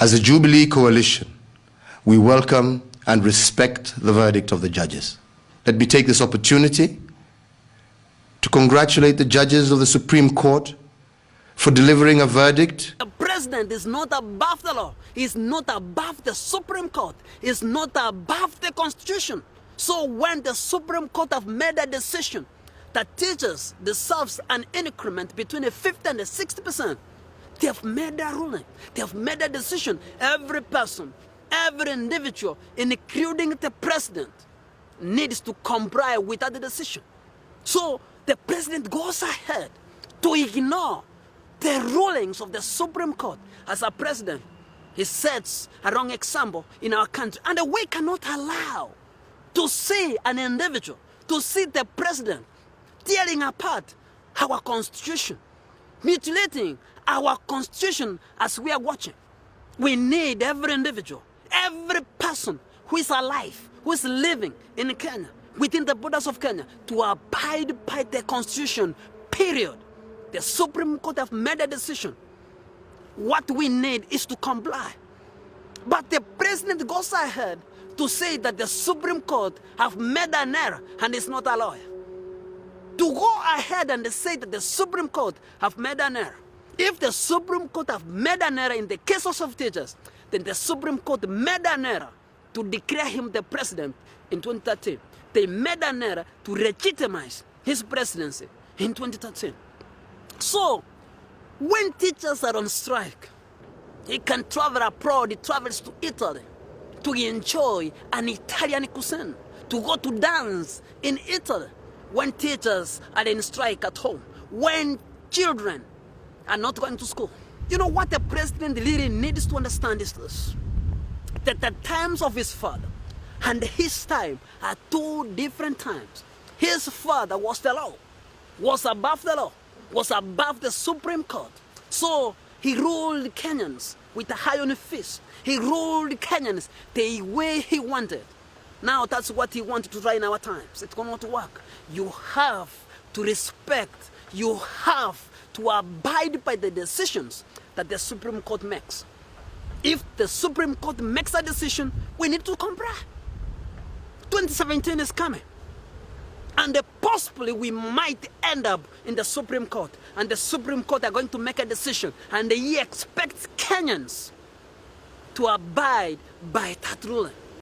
As a Jubilee coalition, we welcome and respect the verdict of the judges. Let me take this opportunity to congratulate the judges of the Supreme Court for delivering a verdict. The president is not above the law. He's not above the Supreme Court. He's not above the Constitution. So when the Supreme Court have made a decision that teachers deserves an increment between a 50 and a 60%, they have made a ruling. They have made a decision. Every person, every individual, including the president, needs to comply with that decision. So the president goes ahead to ignore the rulings of the Supreme Court. As a president, he sets a wrong example in our country. And we cannot allow to see an individual, to see the president tearing apart our constitution, mutilating our constitution as we are watching. We need every individual, every person who is alive, who is living in Kenya, within the borders of Kenya, to abide by the constitution, period. The Supreme Court have made a decision. What we need is to comply. But the president goes ahead to say that the Supreme Court have made an error and is not a lawyer. To go ahead and say that the Supreme Court have made an error. If the Supreme Court have made an error in the cases of teachers, then the Supreme Court made an error to declare him the president in 2013. They made an error to legitimize his presidency in 2013. So, when teachers are on strike, he can travel abroad. He travels to Italy to enjoy an Italian cuisine, to go to dance in Italy when teachers are in strike at home, when children are not going to school. You know what the president really needs to understand is this, that the times of his father and his time are two different times. His father was the law, was above the law, was above the Supreme Court. So he ruled Kenyans with a iron fist. He ruled Kenyans the way he wanted. Now that's what he wanted to try in our times. It's going to work. You have to respect, you have to abide by the decisions that the Supreme Court makes. If the Supreme Court makes a decision, we need to comply. 2017 is coming. And possibly we might end up in the Supreme Court. And the Supreme Court are going to make a decision. And he expects Kenyans to abide by that ruling.